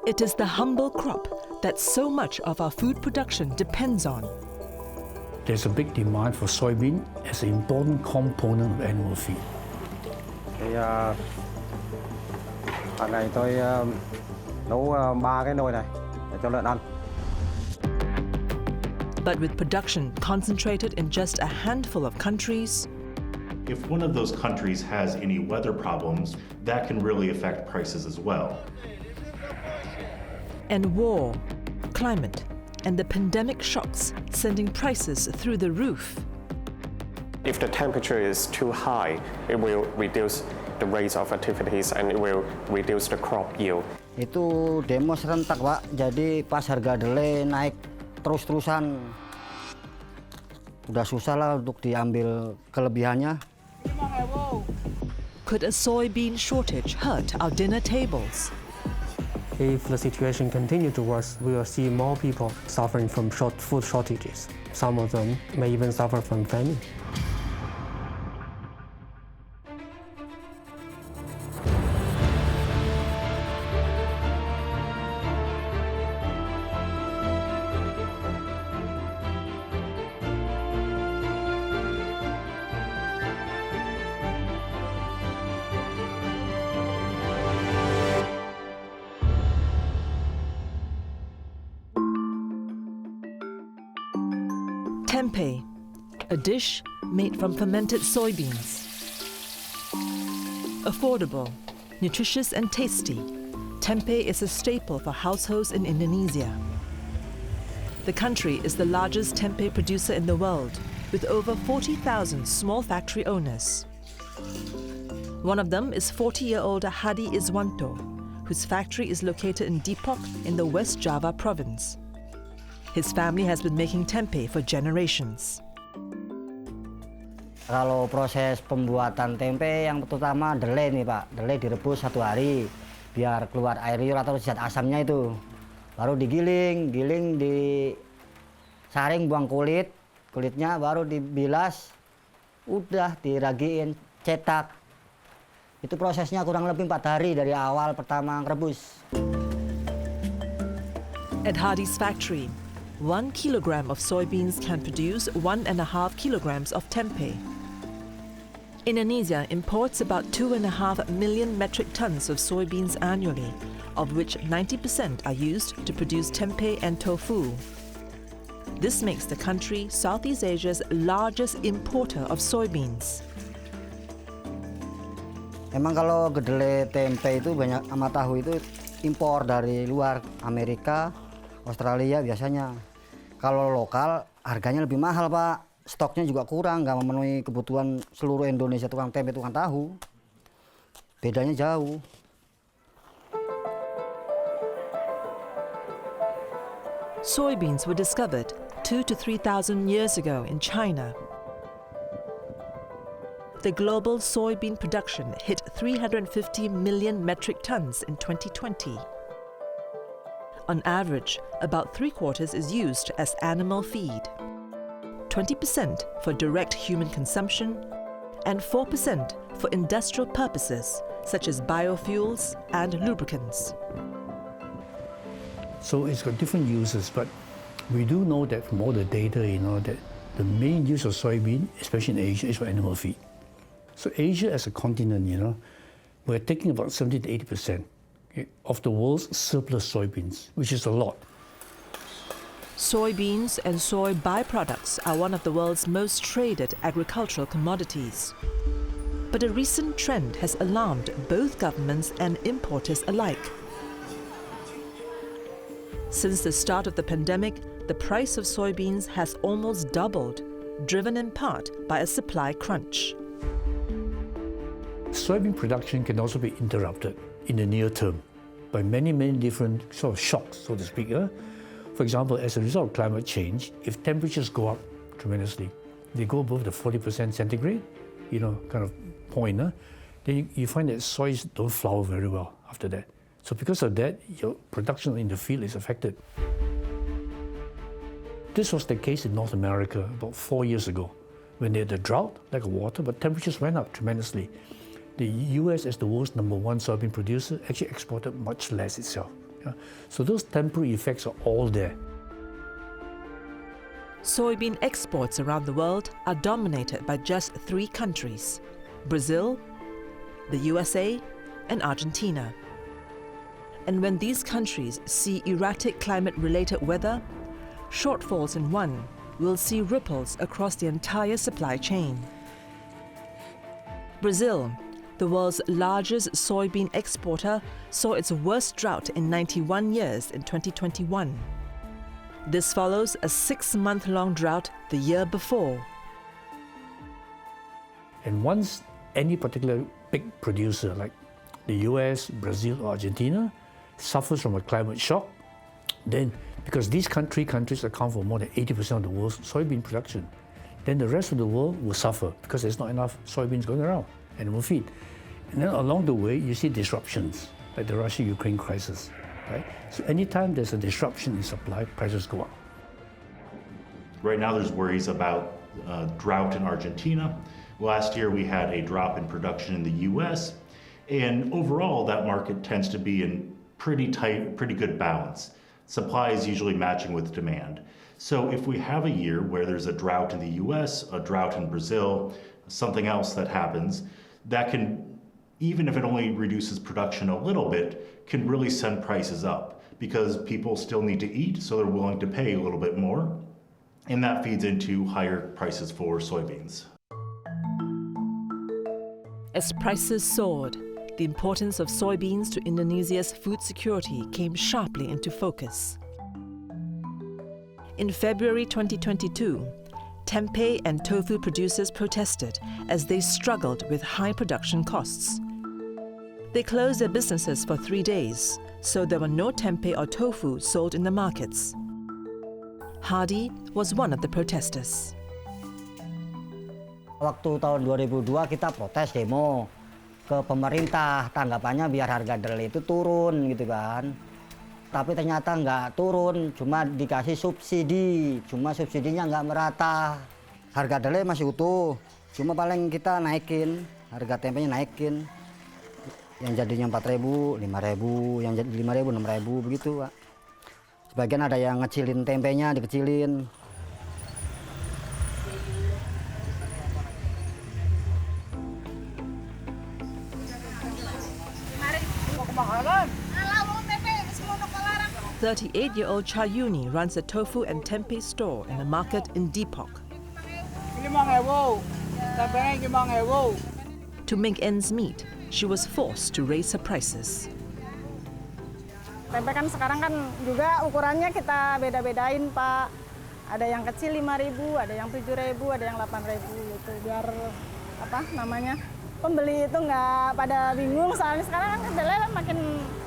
It is the humble crop that so much of our food production depends on. There's a big demand for soybean as an important component of animal feed. Hôm nay tôi nấu 3 cái nồi này để cho lợn ăn. But with production concentrated in just a handful of countries, if one of those countries has any weather problems, that can really affect prices as well. And war, climate, and the pandemic shocks sending prices through the roof. If the temperature is too high, it will reduce the rates of activities and it will reduce the crop yield. Itu demo serentak, Pak. Jadi pas harga kedelai naik terus-terusan. Udah susah lah untuk diambil kelebihannya. Could a soybean shortage hurt our dinner tables? If the situation continues to worsen, we will see more people suffering from food shortages. Some of them may even suffer from famine. Tempeh, a dish made from fermented soybeans. Affordable, nutritious and tasty, tempeh is a staple for households in Indonesia. The country is the largest tempeh producer in the world, with over 40,000 small factory owners. One of them is 40-year-old Hadi Iswanto, whose factory is located in Depok in the West Java province. His family has been making tempeh for generations. Kalau proses pembuatan tempe yang pertama delay nih, Pak. Delay direbus 1 hari biar keluar air liur atau zat asamnya itu. Baru digiling, disaring buang kulitnya baru dibilas. Udah diragiin, cetak. Itu prosesnya kurang lebih 4 hari dari awal pertama ngerebus. At Hadi's factory, 1 kilogram of soybeans can produce 1.5 kilograms of tempeh. Indonesia imports about 2.5 million metric tons of soybeans annually, of which 90% are used to produce tempeh and tofu. This makes the country Southeast Asia's largest importer of soybeans. Emang kalau kedelai tempe itu banyak sama tahu itu impor dari luar, Amerika, Australia biasanya. Kalau lokal harganya lebih mahal, Pak. Stoknya juga kurang, nggak memenuhi kebutuhan seluruh Indonesia tukang tempe, tukang tahu. Bedanya jauh. Soybeans were discovered 2,000 to 3,000 years ago in China. The global soybean production hit 350 million metric tons in 2020. On average, about 3/4 is used as animal feed, 20% for direct human consumption, and 4% for industrial purposes, such as biofuels and lubricants. So it's got different uses, but we do know that from all the data, that the main use of soybean, especially in Asia, is for animal feed. So Asia as a continent, we're taking about 70 to 80% of the world's surplus soybeans, which is a lot. Soybeans and soy byproducts are one of the world's most traded agricultural commodities. But a recent trend has alarmed both governments and importers alike. Since the start of the pandemic, the price of soybeans has almost doubled, driven in part by a supply crunch. Soybean production can also be interrupted in the near term by many different sort of shocks, so to speak. For example, as a result of climate change, if temperatures go up tremendously, they go above the 40% centigrade, kind of point, then you find that soys don't flower very well after that. So because of that, your production in the field is affected. This was the case in North America about 4 years ago, when they had a drought, like water, but temperatures went up tremendously. The US, as the world's #1 soybean producer, actually exported much less itself Yeah? So those temporary effects are all there. Soybean exports around the world are dominated by just 3 countries: Brazil, the USA, and Argentina. And when these countries see erratic climate-related weather, shortfalls in one will see ripples across the entire supply chain. Brazil, the world's largest soybean exporter, saw its worst drought in 91 years in 2021. This follows a 6-month-long drought the year before. And once any particular big producer like the US, Brazil, or Argentina suffers from a climate shock, then because these countries account for more than 80% of the world's soybean production, then the rest of the world will suffer because there's not enough soybeans going around and will feed. And then along the way, you see disruptions, like the Russia-Ukraine crisis, right? So anytime there's a disruption in supply, prices go up. Right now there's worries about drought in Argentina. Last year we had a drop in production in the US, and overall that market tends to be in pretty good balance. Supply is usually matching with demand. So if we have a year where there's a drought in the US, a drought in Brazil, something else that happens, that can, even if it only reduces production a little bit, can really send prices up because people still need to eat, so they're willing to pay a little bit more. And that feeds into higher prices for soybeans. As prices soared, the importance of soybeans to Indonesia's food security came sharply into focus. In February 2022, Tempeh and Tofu producers protested as they struggled with high production costs. They closed their businesses for 3 days, so there were no tempeh or tofu sold in the markets. Hadi was one of the protesters. Waktu tahun 2002 kita protes demo ke pemerintah, tanggapannya biar harga kedelai itu turun gitu kan. Tapi ternyata nggak turun, cuma dikasih subsidi, cuma subsidinya nggak merata. Harga kedelai masih utuh, cuma paling kita naikin, harga tempenya naikin. Yang jadinya 4.000, 5.000, yang jadi 5.000, 6.000 begitu, Pak. Sebagian ada yang ngecilin tempenya, dikecilin. The 38-year-old Chayuni runs a tofu and tempeh store in a market in Depok. To make ends meet, she was forced to raise her prices. Tempe kan sekarang kan juga ukurannya kita beda-bedain, Pak. Ada yang kecil 5.000, ada yang 7.000, ada yang 8.000 gitu. Biar pembeli itu nggak pada bingung, soalnya sekarang kan kedelai makin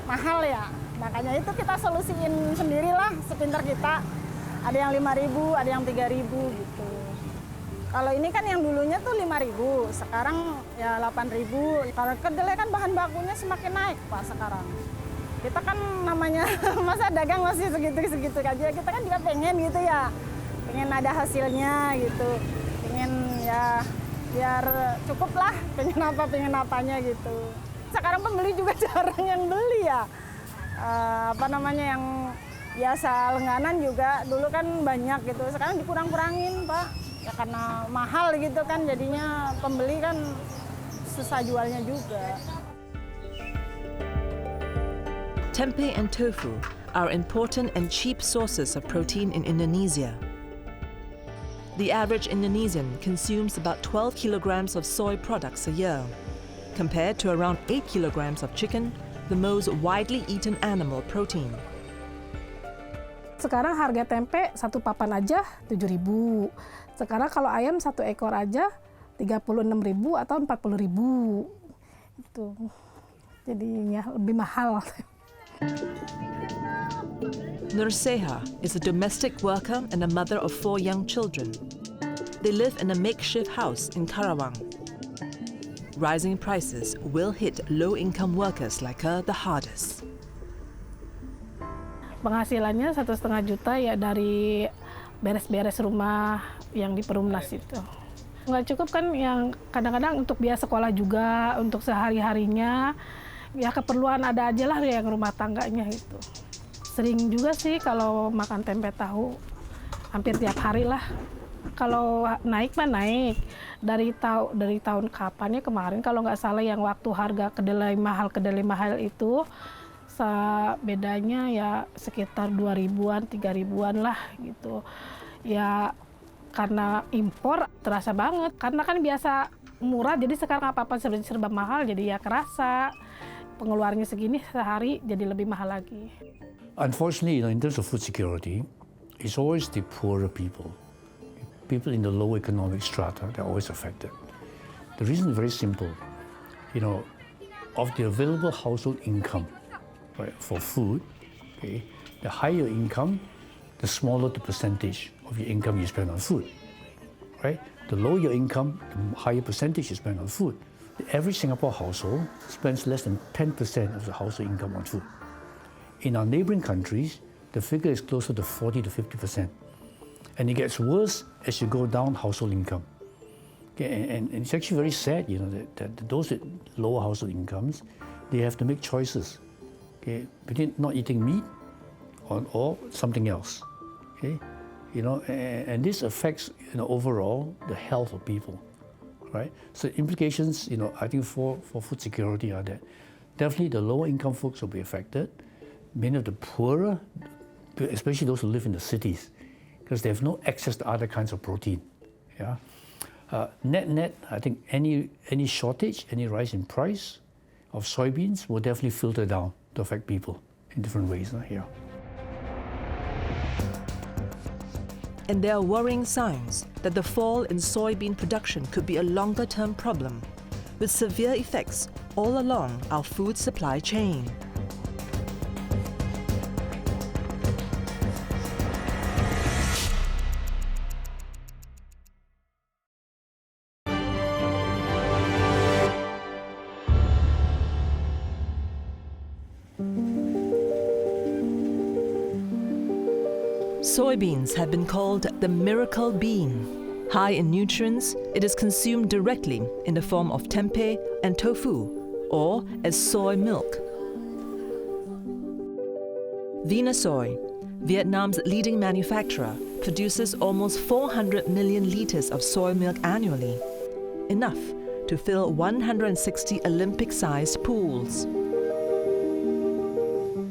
mahal ya. Makanya itu kita solusiin sendirilah sepintar kita. Ada yang 5.000, ada yang 3.000 gitu. Kalau ini kan yang dulunya tuh 5.000, sekarang ya 8.000. Kalau kedelai kan bahan bakunya semakin naik, Pak, sekarang. Kita kan namanya masa dagang masih segitu-segitu aja. Kita kan juga pengen gitu ya. Pengen ada hasilnya gitu. Pengen ya biar cukup lah, pengen apanya gitu. Sekarang pembeli juga jarang yang beli ya. Yang biasa lengganan juga dulu kan banyak gitu, sekarang dikurang-kurangin, Pak, ya karena mahal gitu kan, jadinya pembeli kan susah jualnya juga. Tempeh and tofu are important and cheap sources of protein in Indonesia. The average Indonesian consumes about 12 kilograms of soy products a year, compared to around 8 kilograms of chicken, the most widely eaten animal protein. Sekarang harga tempe 1 papan aja 7.000. Sekarang kalau ayam 1 ekor aja 36.000 atau 40.000. Itu jadinya lebih mahal. Nurseha is a domestic worker and a mother of 4 young children. They live in a makeshift house in Karawang. Rising prices will hit low-income workers like her the hardest. Penghasilannya 1,5 juta ya dari beres-beres rumah yang di Perumnas itu. Nggak cukup kan, yang kadang-kadang untuk biaya sekolah juga, untuk sehari-harinya. Ya keperluan ada aja lah yang rumah tangganya itu. Sering juga sih kalau makan tempe tahu, hampir tiap hari lah. Kalau naik mah naik. Dari tahun kapan ya kemarin kalau nggak salah yang waktu harga kedelai mahal itu bedanya ya sekitar 2.000-an, 3.000-an lah gitu. Ya karena impor terasa banget. Karena kan biasa murah jadi sekarang apa-apa serba mahal jadi ya kerasa. Pengeluarannya segini sehari jadi lebih mahal lagi. Unfortunately, in terms of food security, it's always the poorer people. People in the low economic strata, they're always affected. The reason is very simple. Of the available household income, right, for food, okay, the higher income, the smaller the percentage of your income you spend on food, right? The lower your income, the higher percentage you spend on food. The average Singapore household spends less than 10% of the household income on food. In our neighboring countries, the figure is closer to 40 to 50%. And it gets worse as you go down household income. Okay, and it's actually very sad, that those with lower household incomes, they have to make choices, okay, between not eating meat or something else. Okay, and this affects overall the health of people, right? So implications, I think for food security are that definitely the lower income folks will be affected. Many of the poorer, especially those who live in the cities, because they have no access to other kinds of protein. Yeah. Net, I think any shortage, any rise in price of soybeans will definitely filter down to affect people in different ways here. And there are worrying signs that the fall in soybean production could be a longer-term problem, with severe effects all along our food supply chain. Soybeans have been called the miracle bean. High in nutrients, it is consumed directly in the form of tempeh and tofu, or as soy milk. Vinasoy, Vietnam's leading manufacturer, produces almost 400 million liters of soy milk annually, enough to fill 160 Olympic-sized pools.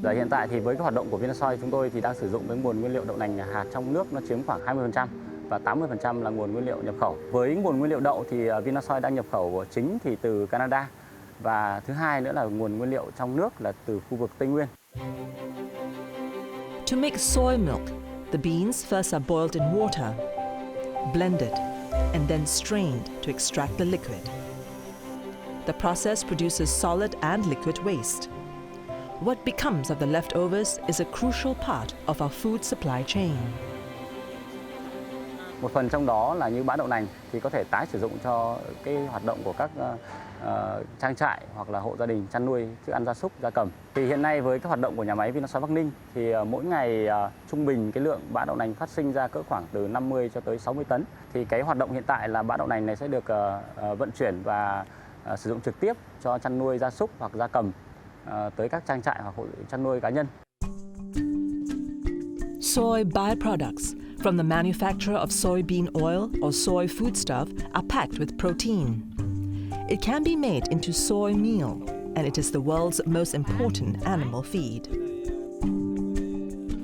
Hiện tại thì với cái hoạt động của Vinasoy chúng tôi thì đang sử dụng cái nguồn nguyên liệu đậu nành hạt trong nước nó chiếm khoảng 20% và 80% là nguồn nguyên liệu nhập khẩu. Với nguồn nguyên liệu đậu thì Vinasoy đang nhập khẩu chính thì từ Canada và thứ hai nữa là nguồn nguyên liệu trong nước là từ khu vực Tây Nguyên. To make soy milk, the beans first are boiled in water, blended, and then strained to extract the liquid. The process produces solid and liquid waste. What becomes of the leftovers is a crucial part of our food supply chain. Một phần trong đó là như bã đậu nành thì có thể tái sử dụng cho cái hoạt động của các trang trại hoặc là hộ gia đình chăn nuôi thức ăn gia súc, gia cầm. Thì hiện nay với cái hoạt động của nhà máy Vinasoy Bắc Ninh thì mỗi ngày trung bình cái lượng bã đậu nành phát sinh ra cỡ khoảng từ 50 cho tới 60 tấn. Thì cái hoạt động hiện tại là bã đậu nành này sẽ được vận chuyển và sử dụng trực tiếp cho chăn nuôi gia súc hoặc gia cầm tới các trang trại hoặc hộ chăn nuôi cá nhân. Soy byproducts from the manufacture of soybean oil or soy foodstuff are packed with protein. It can be made into soy meal, and it is the world's most important animal feed.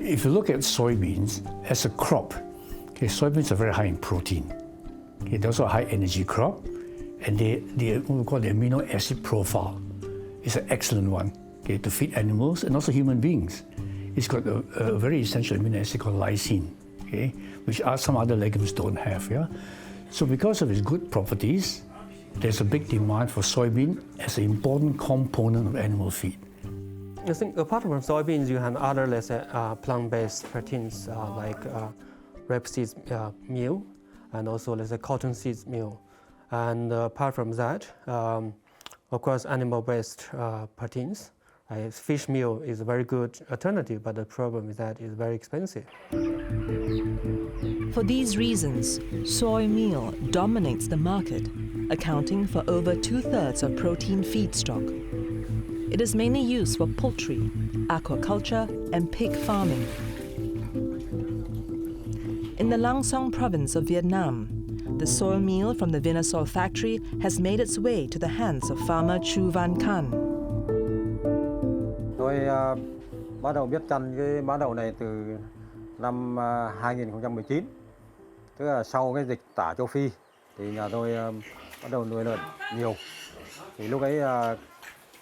If you look at soybeans as a crop, okay, soybeans are very high in protein. Okay, they're also a high energy crop, and what we call the amino acid profile is an excellent one, okay, to feed animals and also human beings. It's got a very essential amino acid called lysine, okay, which some other legumes don't have. Yeah? So because of its good properties, there's a big demand for soybean as an important component of animal feed. I think apart from soybeans, you have other, let's say, plant-based proteins like rapeseed meal and also, let's say, cotton seeds meal. And apart from that, of course, animal-based proteins. Fish meal is a very good alternative, but the problem is that it's very expensive. For these reasons, soy meal dominates the market, accounting for over 2/3 of protein feedstock. It is mainly used for poultry, aquaculture, and pig farming. In the Lang Son province of Vietnam, the soy meal from the Vinasol factory has made its way to the hands of farmer Chu Van Can. Tôi bắt đầu biết chăn cái bã đậu này từ năm 2019, tức là sau cái dịch tả châu Phi thì nhà tôi bắt đầu nuôi lợn nhiều. Thì lúc ấy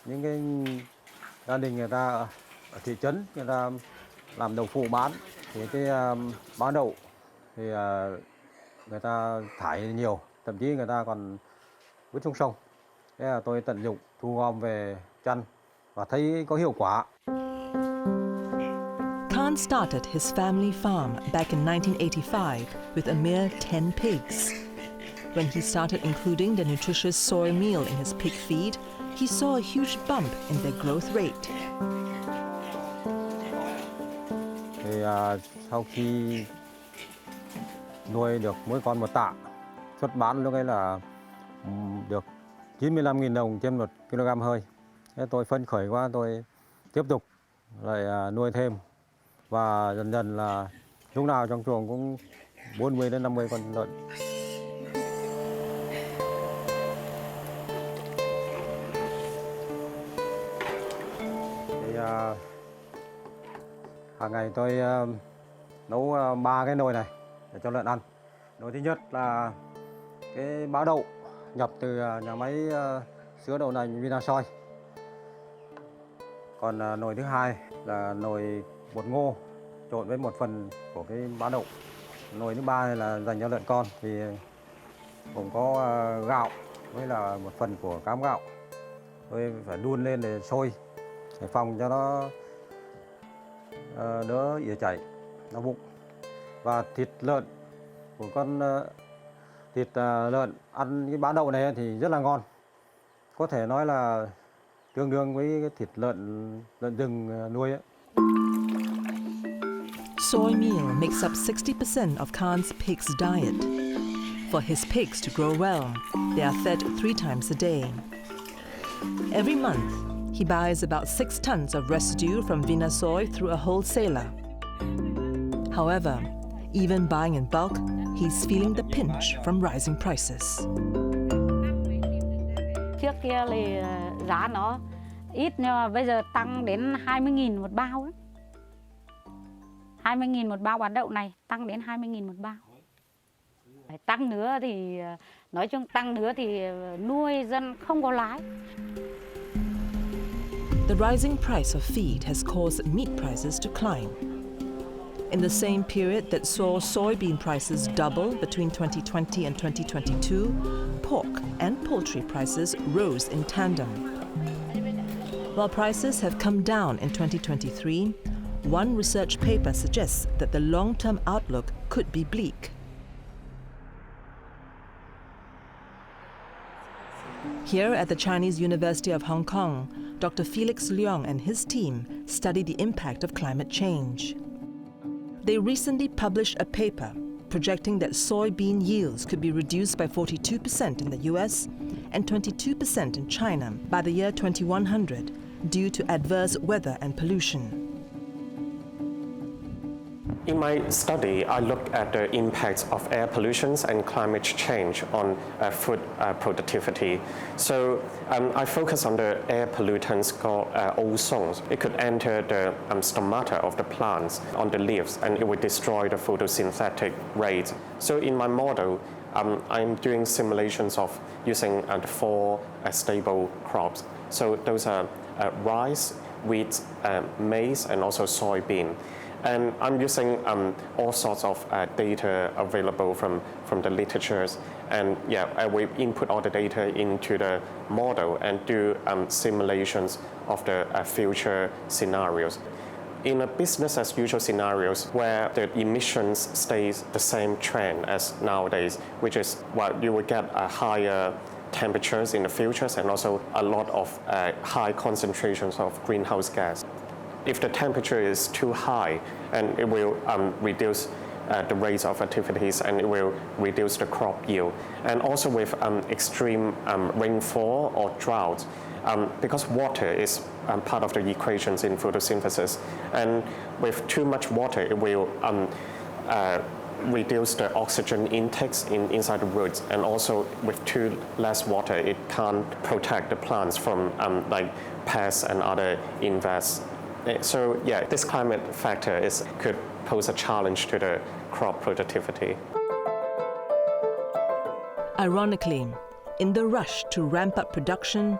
những cái gia đình người ta ở thị trấn người ta làm đậu phụ bán thì cái bã đậu thì người ta thải nhiều, thậm chí người ta còn vứt xuống sông. Thế là tôi tận dụng thu gom về chăn và thấy có hiệu quả. Khan started his family farm back in 1985 with a mere 10 pigs. When he started including the nutritious soy meal in his pig feed, he saw a huge bump in their growth rate. Thì sau khi nuôi được mỗi con một tạ, xuất bán lúc ấy là được 95.000 đồng trên 1 kg hơi. Thế tôi phấn khởi quá, tôi tiếp tục lại nuôi thêm và dần dần là lúc nào trong chuồng cũng 40 đến 50 con lợn. Thì hàng ngày tôi nấu 3 cái nồi này để cho lợn ăn. Nồi thứ nhất là cái bã đậu nhập từ nhà máy sữa đậu nành Vinasol. Còn nồi thứ hai là nồi bột ngô trộn với một phần của cái bã đậu. Nồi thứ ba là dành cho lợn con thì cũng có gạo với là một phần của cám gạo. Tôi phải đun lên để sôi để phòng cho nó đỡ ỉa chảy, đau bụng. Và thịt lợn của con thịt lợn ăn cái bã đậu này thì rất là ngon. Có thể nói là tương đương với cái thịt lợn rừng nuôi ấy. Soy meal makes up 60% of Khan's pig's diet. For his pigs to grow well, they are fed 3 times a day. Every month, he buys about 6 tons of residue from Vinasol through a wholesaler. However, even buying in bulk, he's feeling the pinch from rising prices. Trước kia thì giá nó ít nhưng mà bây giờ tăng đến 20.000 một bao ấy. 20.000 một bao bã đậu này, tăng đến 20.000 một bao. Tăng nữa thì nói chung tăng nữa thì nuôi dân không có lãi. The rising price of feed has caused meat prices to climb. In the same period that saw soybean prices double between 2020 and 2022, pork and poultry prices rose in tandem. While prices have come down in 2023, one research paper suggests that the long-term outlook could be bleak. Here at the Chinese University of Hong Kong, Dr. Felix Leong and his team study the impact of climate change. They recently published a paper projecting that soybean yields could be reduced by 42% in the US and 22% in China by the year 2100 due to adverse weather and pollution. In my study, I look at the impacts of air pollution and climate change on food productivity. So I focus on the air pollutants called ozones. It could enter the stomata of the plants on the leaves, and it would destroy the photosynthetic rate. So in my model, I'm doing simulations of using the 4 stable crops. So those are rice, wheat, maize, and also soybean. And I'm using all sorts of data available from the literatures. And yeah, we input all the data into the model and do simulations of the future scenarios. In a business as usual scenarios where the emissions stays the same trend as nowadays, which is what you would get higher temperatures in the futures and also a lot of high concentrations of greenhouse gas. If the temperature is too high, and it will reduce the rates of activities, and it will reduce the crop yield. And also with extreme rainfall or drought, because water is part of the equations in photosynthesis, and with too much water, it will reduce the oxygen intakes inside the roots, and also with too less water, it can't protect the plants from like pests and other insects. So yeah, this climate factor could pose a challenge to the crop productivity. Ironically, in the rush to ramp up production,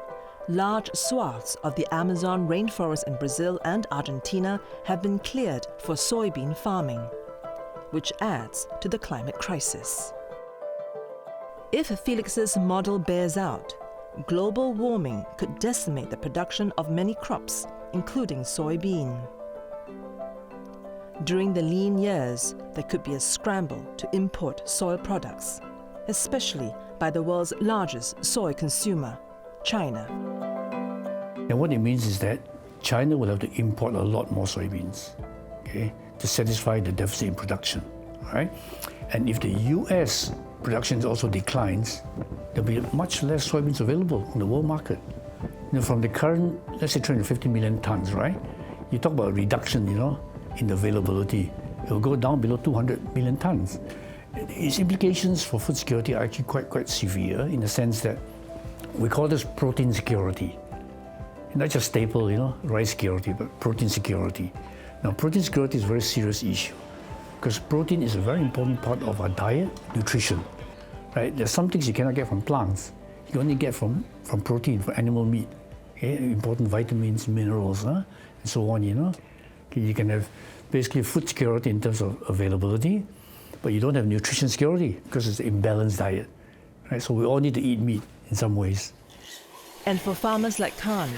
large swaths of the Amazon rainforest in Brazil and Argentina have been cleared for soybean farming, which adds to the climate crisis. If Felix's model bears out, global warming could decimate the production of many crops, including soybean. During the lean years, there could be a scramble to import soy products, especially by the world's largest soy consumer, China. And what it means is that China will have to import a lot more soybeans, okay, to satisfy the deficit in production, right? And if the US production also declines, there'll be much less soybeans available on the world market. You know, from the current, let's say 350 million tons, right? You talk about a reduction, in the availability. It will go down below 200 million tons. Its implications for food security are actually quite severe, in the sense that we call this protein security. Not just staple, rice security, but protein security. Now, protein security is a very serious issue, because protein is a very important part of our diet, nutrition, right? There's some things you cannot get from plants. You can only get from protein, from animal meat, okay? Important vitamins, minerals, and so on, Okay, you can have basically food security in terms of availability, but you don't have nutrition security because it's an imbalanced diet, right? So we all need to eat meat in some ways. And for farmers like Khan,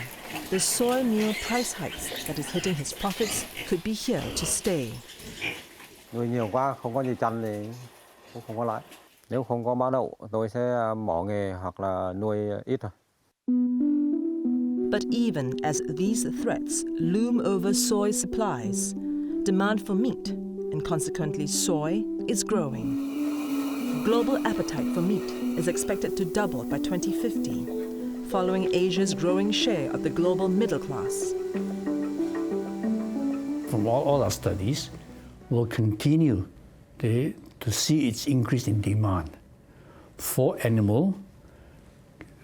the soy meal price hikes that is hitting his profits could be here to stay. Nuôi nhiều quá, không có gì chăn thì cũng không có lãi. Nếu không có mã đậu, tôi sẽ bỏ nghề hoặc là nuôi ít thôi. But even as these threats loom over soy supplies, demand for meat, and consequently soy, is growing. Global appetite for meat is expected to double by 2050, following Asia's growing share of the global middle class. From all our studies, we'll continue to see its increase in demand for animal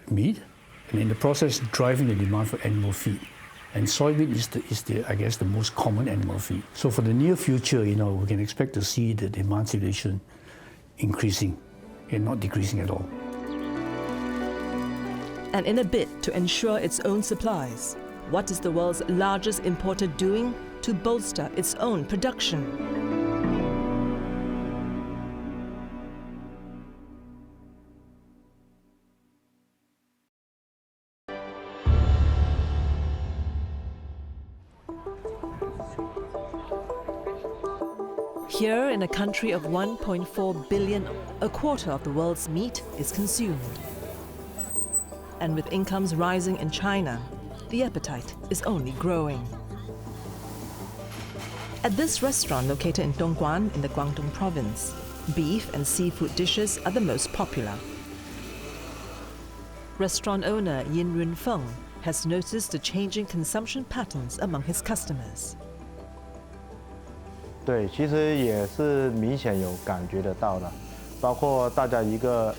meat, and in the process driving the demand for animal feed. And soybean is the most common animal feed. So for the near future, we can expect to see the demand situation increasing and not decreasing at all. And in a bid to ensure its own supplies, what is the world's largest importer doing to bolster its own production? Here, in a country of 1.4 billion, a quarter of the world's meat is consumed. And with incomes rising in China, the appetite is only growing. At this restaurant located in Dongguan in the Guangdong province, beef and seafood dishes are the most popular. Restaurant owner Yin Run Feng has noticed the changing consumption patterns among his customers. 对，其实也是明显有感觉得到的，包括大家一个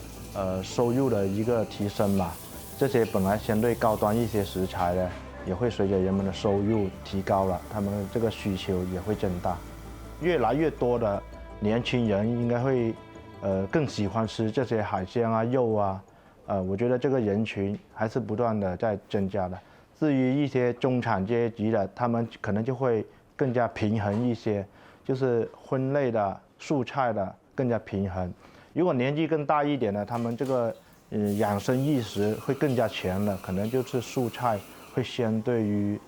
收入的一个提升吧。这些本来相对高端一些食材呢，也会随着人们的收入提高了，他们这个需求也会增大。越来越多的年轻人应该会更喜欢吃这些海鲜啊、肉啊，我觉得这个人群还是不断的在增加的。至于一些中产阶级的，他们可能就会更加平衡一些。 就是荤类的、蔬菜的更加平衡。如果年纪更大一点的，他们这个养生意识会更加强了，可能就是蔬菜会相对于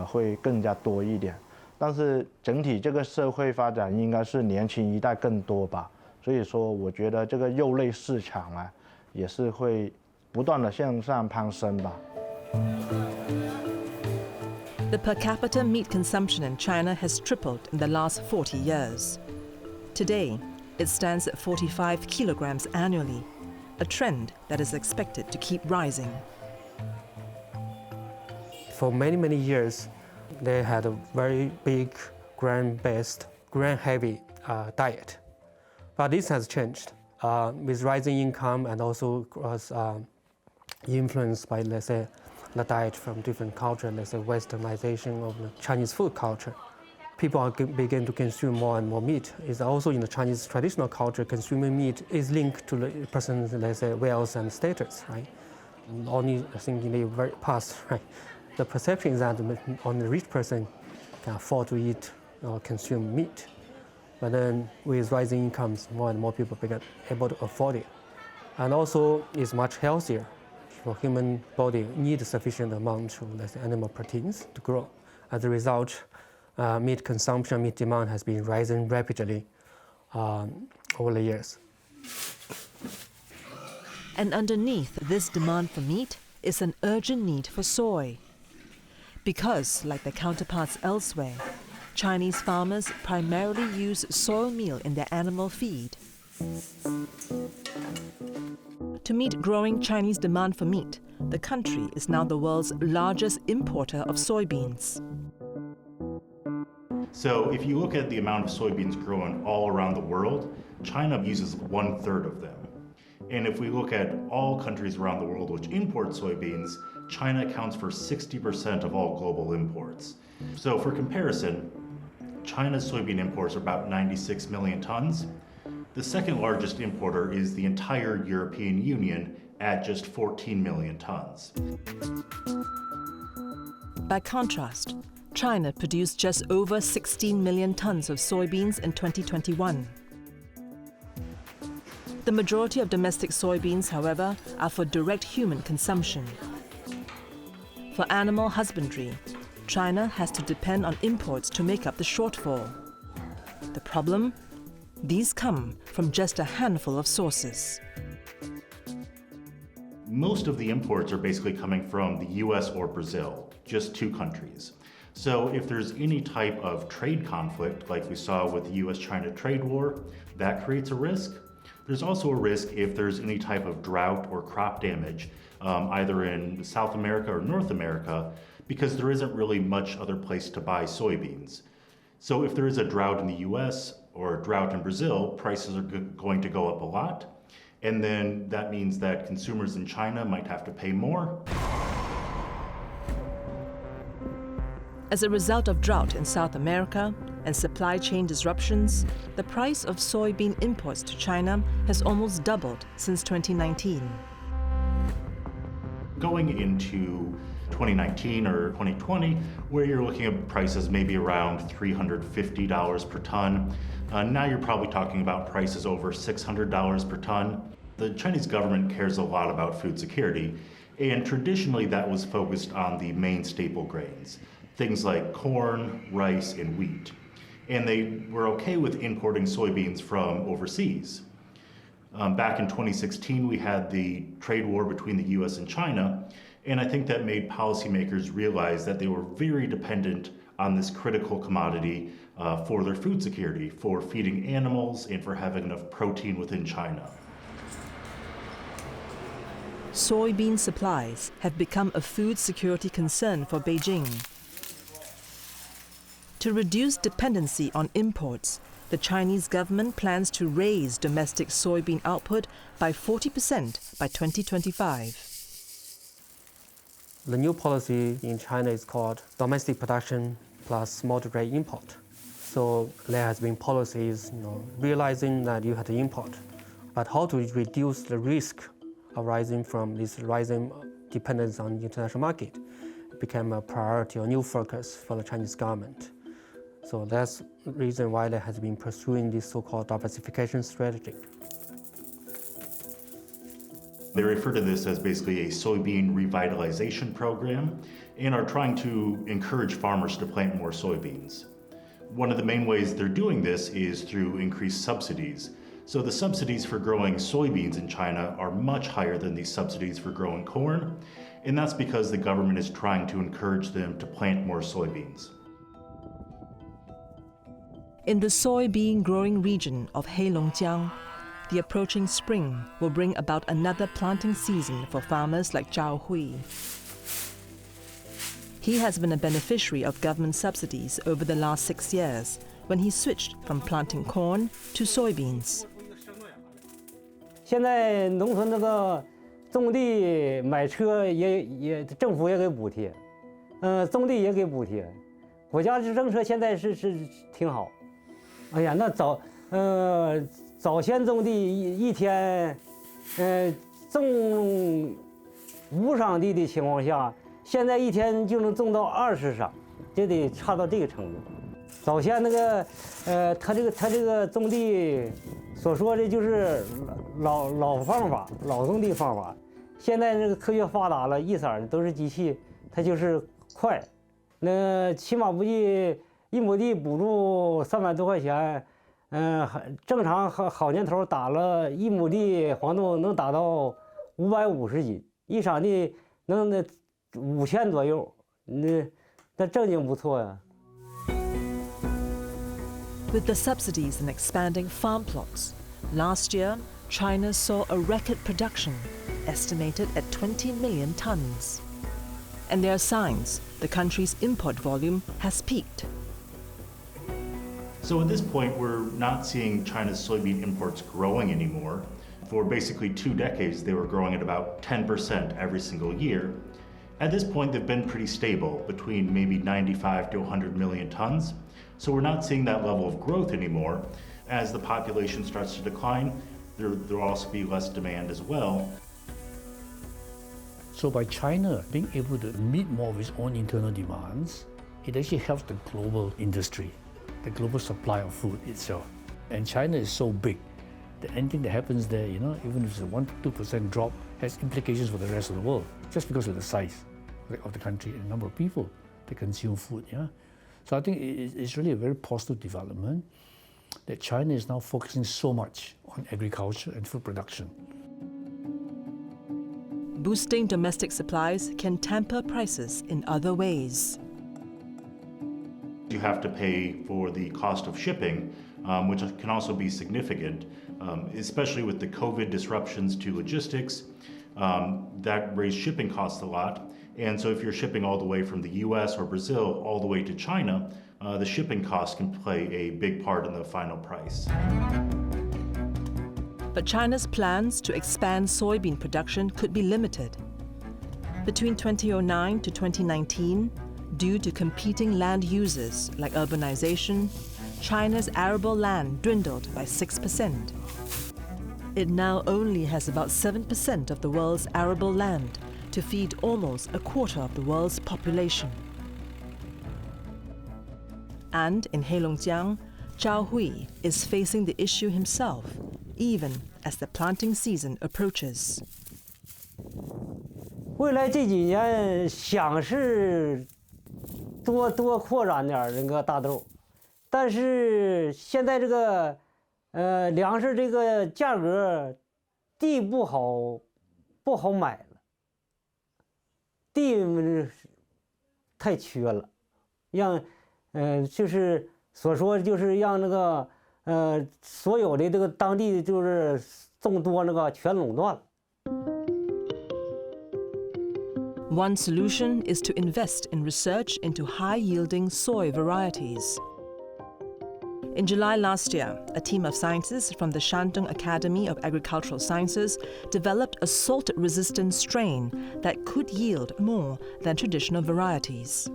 会更加多一点。但是整体这个社会发展应该是年轻一代更多吧，所以说我觉得这个肉类市场啊也是会不断的向上攀升吧。 The per capita meat consumption in China has tripled in the last 40 years. Today, it stands at 45 kilograms annually, a trend that is expected to keep rising. For many, many years, they had a very big grain-based, grain-heavy diet. But this has changed with rising income and also was influenced by, let's say, the diet from different cultures, let's say westernization of the Chinese food culture. People are begin to consume more and more meat. It's also in the Chinese traditional culture, consuming meat is linked to the person's, let's say, wealth and status, right? Only, I think, in the very past, right? The perception is that only a rich person can afford to eat or consume meat. But then with rising incomes, more and more people become able to afford it. And also, it's much healthier. For human body needs sufficient amount of, let's say, animal proteins to grow. As a result, meat consumption, meat demand has been rising rapidly over the years. And underneath this demand for meat is an urgent need for soy. Because, like their counterparts elsewhere, Chinese farmers primarily use soy meal in their animal feed. To meet growing Chinese demand for meat, the country is now the world's largest importer of soybeans. So if you look at the amount of soybeans grown all around the world, China uses 1/3 of them. And if we look at all countries around the world which import soybeans, China accounts for 60% of all global imports. So for comparison, China's soybean imports are about 96 million tons. The second largest importer is the entire European Union at just 14 million tons. By contrast, China produced just over 16 million tons of soybeans in 2021. The majority of domestic soybeans, however, are for direct human consumption. For animal husbandry, China has to depend on imports to make up the shortfall. The problem? These come from just a handful of sources. Most of the imports are basically coming from the US or Brazil, just two countries. So if there's any type of trade conflict, like we saw with the US-China trade war, that creates a risk. There's also a risk if there's any type of drought or crop damage, either in South America or North America, because there isn't really much other place to buy soybeans. So if there is a drought in the US or a drought in Brazil, prices are going to go up a lot. And then that means that consumers in China might have to pay more. As a result of drought in South America and supply chain disruptions, the price of soybean imports to China has almost doubled since 2019. Going into 2019 or 2020, where you're looking at prices maybe around $350 per ton, now you're probably talking about prices over $600 per ton. The Chinese government cares a lot about food security, and traditionally that was focused on the main staple grains, things like corn, rice, and wheat. And they were okay with importing soybeans from overseas. Back in 2016, we had the trade war between the US and China, and I think that made policymakers realize that they were very dependent on this critical commodity for their food security, for feeding animals, and for having enough protein within China. Soybean supplies have become a food security concern for Beijing. To reduce dependency on imports, the Chinese government plans to raise domestic soybean output by 40% by 2025. The new policy in China is called domestic production plus moderate import. So there has been policies, realizing that you have to import, but how to reduce the risk arising from this rising dependence on the international market became a priority or new focus for the Chinese government. So that's the reason why they has been pursuing this so-called diversification strategy. They refer to this as basically a soybean revitalization program and are trying to encourage farmers to plant more soybeans. One of the main ways they're doing this is through increased subsidies. So the subsidies for growing soybeans in China are much higher than the subsidies for growing corn, and that's because the government is trying to encourage them to plant more soybeans. In the soybean growing region of Heilongjiang, the approaching spring will bring about another planting season for farmers like Zhao Hui. He has been a beneficiary of government subsidies over the last 6 years when he switched from planting corn to soybeans. 现在农村那个种地买车也政府也给补贴，种地也给补贴，国家的政策现在是挺好。哎呀，那早先种地一天，种5场地的情况下，现在一天就能种到20场，就得差到这个程度。早先那个，他这个种地所说的就是老方法，老种地方法。现在这个科学发达了，一色儿都是机器，它就是快。那起码不计1亩地补助300多块钱，正常好年头打了1亩地黄豆能打到550斤，一场地能那5000左右，那正经不错呀。 With the subsidies and expanding farm plots, last year China saw a record production, estimated at 20 million tons. And there are signs the country's import volume has peaked. So at this point, we're not seeing China's soybean imports growing anymore. For basically 2 decades, they were growing at about 10% every single year. At this point, they've been pretty stable, between maybe 95 to 100 million tons. So we're not seeing that level of growth anymore. As the population starts to decline, there will also be less demand as well. So by China being able to meet more of its own internal demands, it actually helps the global industry, the global supply of food itself. And China is so big that anything that happens there, even if it's a 1-2% drop, has implications for the rest of the world, just because of the size of the country and the number of people that consume food. Yeah? So I think it's really a very positive development that China is now focusing so much on agriculture and food production. Boosting domestic supplies can temper prices in other ways. You have to pay for the cost of shipping, which can also be significant, especially with the COVID disruptions to logistics. That raised shipping costs a lot. And so if you're shipping all the way from the US or Brazil all the way to China, the shipping costs can play a big part in the final price. But China's plans to expand soybean production could be limited. Between 2009 to 2019, due to competing land uses like urbanization, China's arable land dwindled by 6%. It now only has about 7% of the world's arable land to feed almost a quarter of the world's population. And in Heilongjiang, Zhao Hui is facing the issue himself, even as the planting season approaches. 未来这几年想是多扩展点那个大豆，但是现在这个粮食这个价格地不好买了，地太缺了，让就是所说就是让那个所有的这个当地就是种多那个全垄断了。 One solution is to invest in research into high-yielding soy varieties. In July last year, a team of scientists from the Shandong Academy of Agricultural Sciences developed a salt-resistant strain that could yield more than traditional varieties.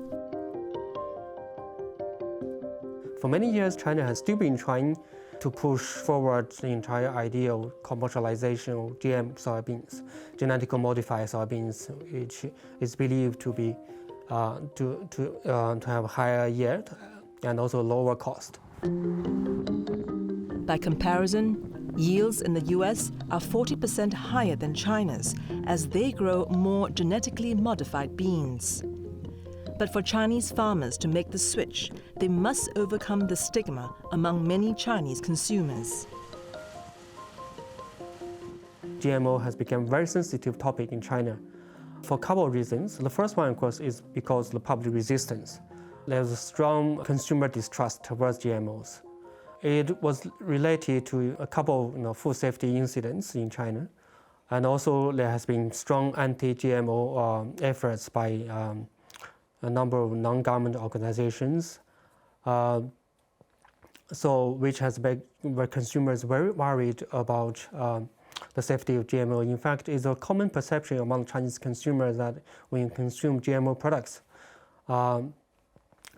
For many years, China has still been trying to push forward the entire idea of commercialization of GM soybeans, genetically modified soybeans, which is believed to be to have higher yield and also lower cost. By comparison, yields in the US are 40% higher than China's, as they grow more genetically modified beans. But for Chinese farmers to make the switch, they must overcome the stigma among many Chinese consumers. GMO has become a very sensitive topic in China for a couple of reasons. The first one, of course, is because of the public resistance. There's a strong consumer distrust towards GMOs. It was related to a couple of food safety incidents in China. And also there has been strong anti-GMO efforts by a number of non-government organizations, which has made consumers very worried about the safety of GMO. In fact, it's a common perception among Chinese consumers that when you consume GMO products,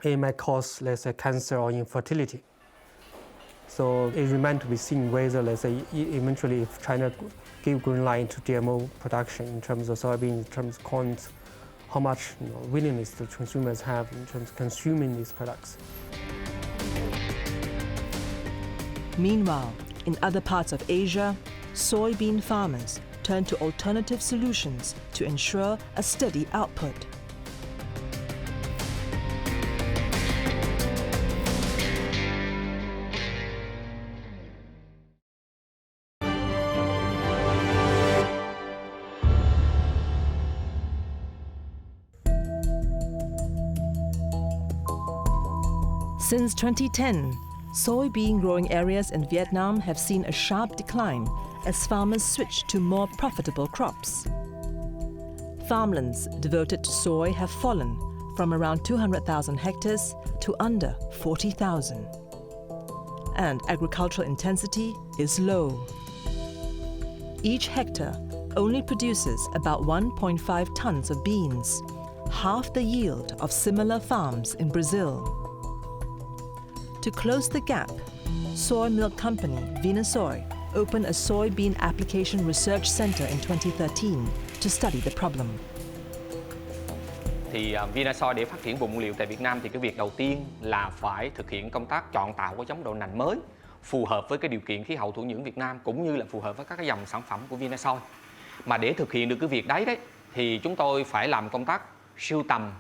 it might cause, let's say, cancer or infertility. So it remains to be seen whether, let's say, eventually if China give green light to GMO production in terms of soybean, in terms of corn, how much willingness the consumers have in terms of consuming these products. Meanwhile, in other parts of Asia, soybean farmers turn to alternative solutions to ensure a steady output. Since 2010, soybean growing areas in Vietnam have seen a sharp decline as farmers switch to more profitable crops. Farmlands devoted to soy have fallen from around 200,000 hectares to under 40,000. And agricultural intensity is low. Each hectare only produces about 1.5 tons of beans, half the yield of similar farms in Brazil. To close the gap, soy milk company Vinasoy opened a soybean application research center in 2013 to study the problem. Thì Vinasoy để phát triển vùng nguyên liệu tại Việt Nam thì cái việc đầu tiên là phải thực hiện công tác chọn tạo cái giống đậu nành mới phù hợp với cái điều kiện khí hậu thổ nhưỡng Việt Nam cũng như là phù hợp với các cái dòng sản phẩm của Vinasoy. Mà để thực hiện được cái việc đấy thì chúng tôi phải làm công tác sưu tầm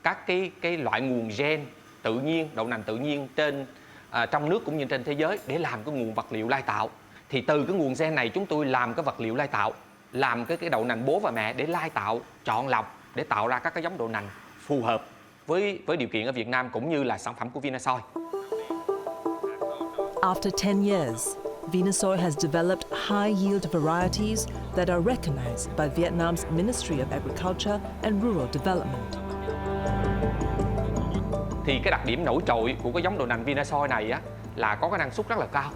các cái loại nguồn gen tự nhiên, đậu nành tự nhiên trong nước cũng như trên thế giới để làm cái nguồn vật liệu lai tạo. Thì từ cái nguồn gen này chúng tôi làm cái vật liệu lai tạo, làm cái đậu nành bố và mẹ để lai tạo, chọn lọc để tạo ra các cái giống đậu nành phù hợp với điều kiện ở Việt Nam cũng như là sản phẩm của Vinasoy. After 10 years, Vinasoy has developed high-yield varieties that are recognized by Vietnam's Ministry of Agriculture and Rural Development. Thì cái đặc điểm nổi trội của cái giống đậu nành Vinasoy này là có cái năng suất rất là cao.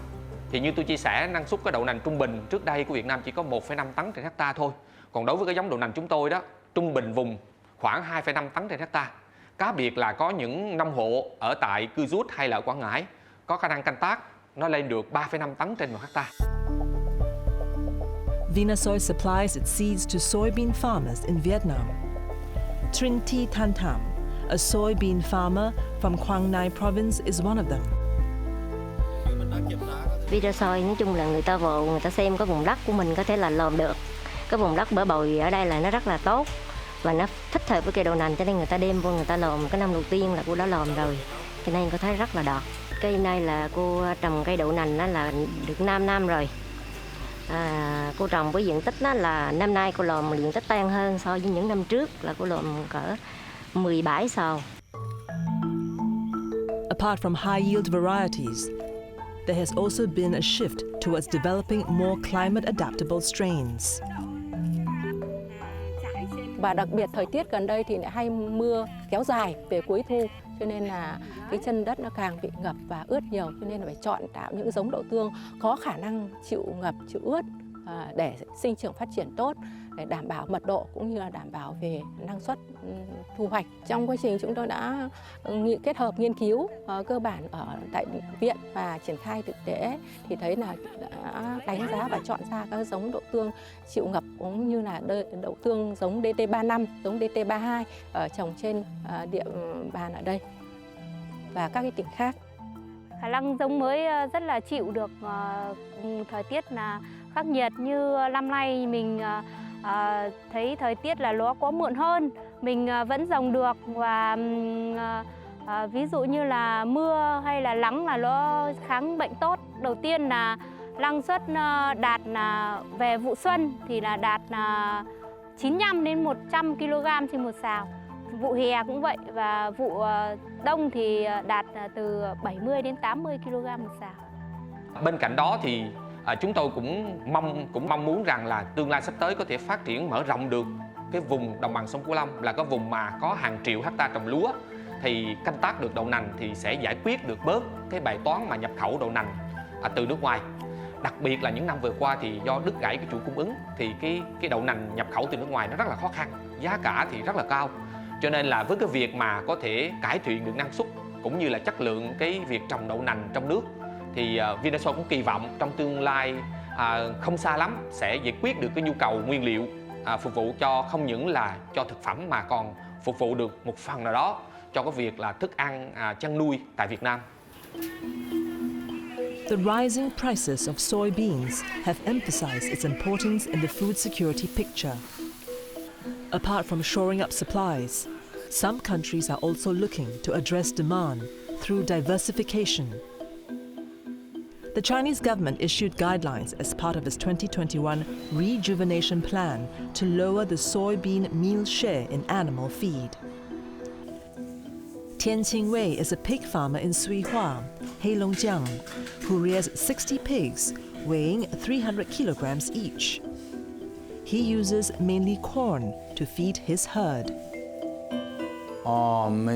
Thì như tôi chia sẻ, năng suất cái đậu nành trung bình trước đây của Việt Nam chỉ có 1,5 tấn trên hectare thôi. Còn đối với cái giống đậu nành chúng tôi trung bình vùng khoảng 2,5 tấn trên hectare. Cá biệt là có những nông hộ ở tại Cư Rút hay là ở Quảng Ngãi có khả năng canh tác nó lên được 3,5 tấn trên 1 hectare. Vinasoy supplies its seeds to soybean farmers in Vietnam. Trinh Thi Thanh Tham, a soybean farmer from Quang Nai province, is one of them. Vinasoy nói chung là người ta vào người ta xem cái vùng đất của mình có thể là làm được. Cái vùng đất bờ bồi ở đây là nó rất là tốt và nó thích hợp với cây đậu nành cho nên người ta đem vô người ta làm. Cái năm đầu tiên là cô đã làm rồi cho nên cô thấy rất là đạt. Cây này là cô trồng cây đậu nành đó là được 5 năm rồi. Cô trồng với diện tích đó là năm nay cô làm diện tích tăng hơn so với những năm trước là cô làm cỡ 17 sào. Apart from high-yield varieties, there has also been a shift towards developing more climate-adaptable strains. Và đặc biệt thời tiết gần đây thì lại hay mưa kéo dài về cuối thu, cho nên là cái chân đất nó càng bị ngập và ướt nhiều, cho nên là phải chọn tạo những giống đậu tương có khả năng chịu ngập, chịu ướt để sinh trưởng phát triển tốt, để đảm bảo mật độ cũng như là đảm bảo về năng suất thu hoạch. Trong quá trình chúng tôi đã kết hợp nghiên cứu cơ bản ở tại viện và triển khai thực tế thì thấy là đã đánh giá và chọn ra các giống đậu tương chịu ngập cũng như là đậu tương giống DT35, giống DT32 trồng trên địa bàn ở đây và các cái tỉnh khác. Khả năng giống mới rất là chịu được thời tiết là khắc nghiệt, như năm nay mình thấy thời tiết là nó có muộn hơn, mình vẫn trồng được và ví dụ như là mưa hay là nắng là nó kháng bệnh tốt. Đầu tiên là năng suất đạt là về vụ xuân thì là đạt 95 đến 100 kg trên một sào. Vụ hè cũng vậy và vụ đông thì đạt từ 70 đến 80 kg một sào. Bên cạnh đó thì chúng tôi cũng mong muốn rằng là tương lai sắp tới có thể phát triển mở rộng được cái vùng đồng bằng sông Cửu Long, là cái vùng mà có hàng triệu hecta trồng lúa, thì canh tác được đậu nành thì sẽ giải quyết được bớt cái bài toán mà nhập khẩu đậu nành từ nước ngoài. Đặc biệt là những năm vừa qua thì do đứt gãy cái chuỗi cung ứng thì cái đậu nành nhập khẩu từ nước ngoài nó rất là khó khăn, giá cả thì rất là cao. Cho nên là với cái việc mà có thể cải thiện được năng suất cũng như là chất lượng cái việc trồng đậu nành trong nước, thì Vinasoy cũng kỳ vọng trong tương lai không xa lắm sẽ giải quyết được cái nhu cầu nguyên liệu phục vụ cho không những là cho thực phẩm mà còn phục vụ được một phần nào đó cho cái việc là thức ăn chăn nuôi tại Việt Nam. The rising prices of soybeans have emphasized its importance in the food security picture. Apart from shoring up supplies, some countries are also looking to address demand through diversification. The Chinese government issued guidelines as part of its 2021 rejuvenation plan to lower the soybean meal share in animal feed. Tian Qingwei is a pig farmer in Suihua, Heilongjiang, who rears 60 pigs, weighing 300 kilograms each. He uses mainly corn to feed his herd.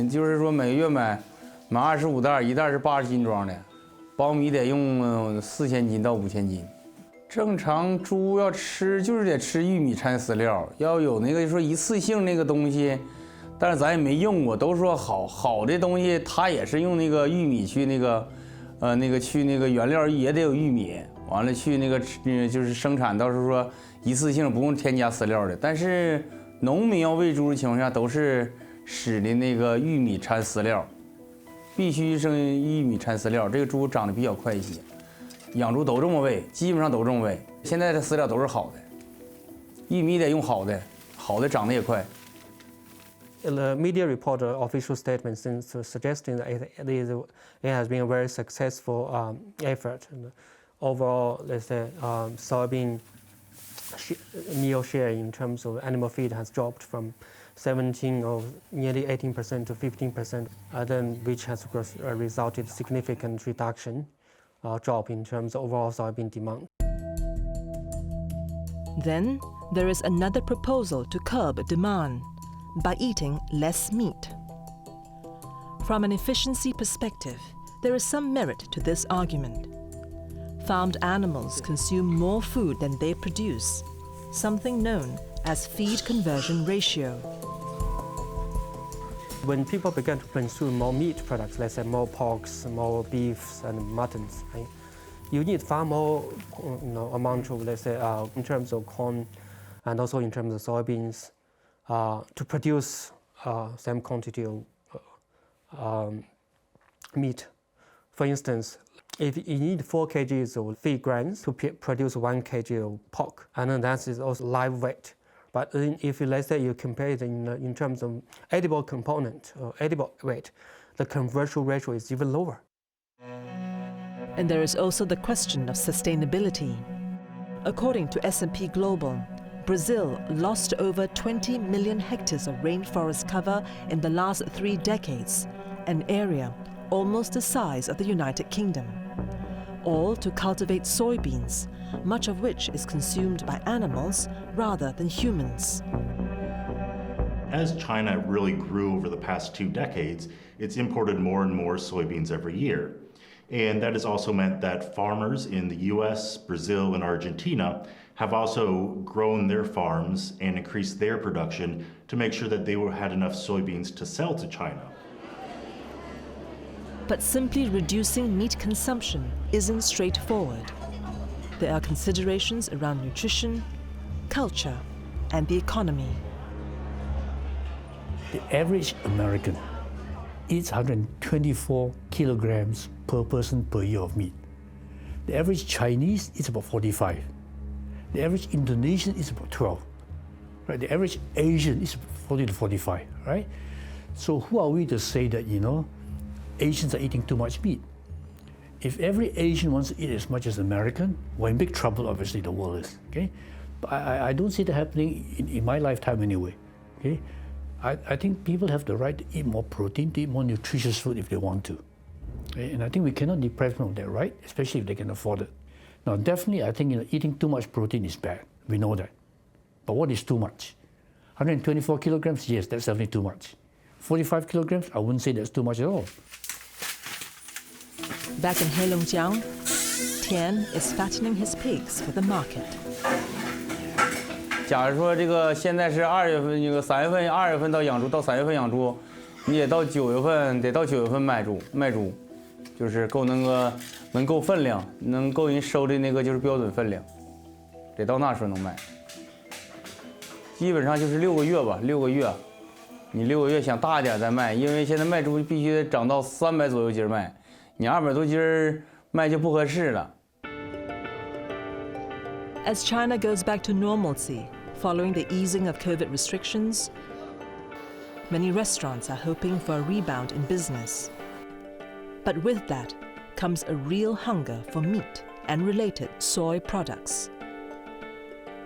就是说每月买25袋，一袋是80斤装的，苞米得用4000斤到5000斤。正常猪要吃就是得吃玉米掺饲料，要有那个说一次性那个东西。 但是咱也没用过，都说好的东西，它也是用那个玉米去去原料也得有玉米，完了去就是生产，到时候说一次性不用添加饲料的。但是农民要喂猪的情况下，都是使的那个玉米掺饲料，必须是玉米掺饲料，这个猪长得比较快一些。养猪都这么喂，基本上都这么喂。现在的饲料都是好的，玉米得用好的，好的长得也快。 The media report official statement since suggesting that it has been a very successful effort. And overall, let's say soybean meal share in terms of animal feed has dropped from 17 or nearly 18% to 15%, then which has resulted significant reduction drop in terms of overall soybean demand. Then there is another proposal to curb demand by eating less meat. From an efficiency perspective, there is some merit to this argument. Farmed animals consume more food than they produce, something known as feed conversion ratio. When people began to consume more meat products, let's say more porks, more beefs and muttons, right? You need far more amount of, let's say, in terms of corn and also in terms of soybeans, to produce same quantity of meat. For instance, if you need 4 kgs of feed grains to produce 1 kg of pork, and then that is also live weight. But if let's say you compare it in terms of edible component or edible weight, the conversion ratio is even lower. And there is also the question of sustainability. According to S&P Global, Brazil lost over 20 million hectares of rainforest cover in the last 3 decades, an area almost the size of the United Kingdom, all to cultivate soybeans, much of which is consumed by animals rather than humans. As China really grew over the past 2 decades, it's imported more and more soybeans every year. And that has also meant that farmers in the US, Brazil, and Argentina have also grown their farms and increased their production to make sure that they had enough soybeans to sell to China. But simply reducing meat consumption isn't straightforward. There are considerations around nutrition, culture, and the economy. The average American eats 124 kilograms per person per year of meat. The average Chinese eats about 45. The average Indonesian is about 12, right? The average Asian is 40 to 45, right? So who are we to say that, Asians are eating too much meat? If every Asian wants to eat as much as American, we're in big trouble, obviously, the world is, okay? But I don't see that happening in my lifetime anyway, okay? I think people have the right to eat more protein, to eat more nutritious food if they want to. Okay? And I think we cannot deprive them of that right, especially if they can afford it. Now, definitely, I think eating too much protein is bad. We know that. But what is too much? 124 kilograms, yes, that's definitely too much. 45 kilograms, I wouldn't say that's too much at all. Back in Heilongjiang, Tian is fattening his pigs for the market. 假如说这个现在是2月份，那个3月份、2月份到养猪，到3月份养猪，你得到9月份，得到9月份卖猪，就是够能够分量，能够人收的那个就是标准分量，得到那时候能卖。基本上就是6个月吧，6个月，你6个月想大点再卖，因为现在卖猪必须得涨到300左右斤卖，你200多斤卖就不合适了。As China goes back to normalcy following the easing of COVID restrictions, many restaurants are hoping for a rebound in business. But with that comes a real hunger for meat and related soy products.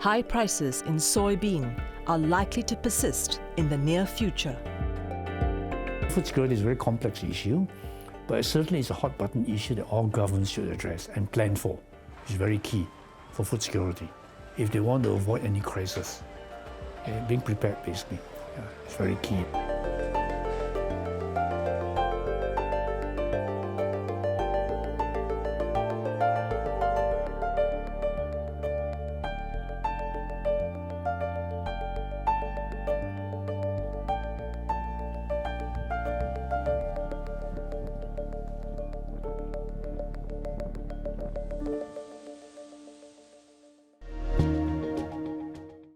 High prices in soybean are likely to persist in the near future. Food security is a very complex issue, but it certainly is a hot button issue that all governments should address and plan for, which is very key for food security if they want to avoid any crisis. Being prepared, basically, it's very key.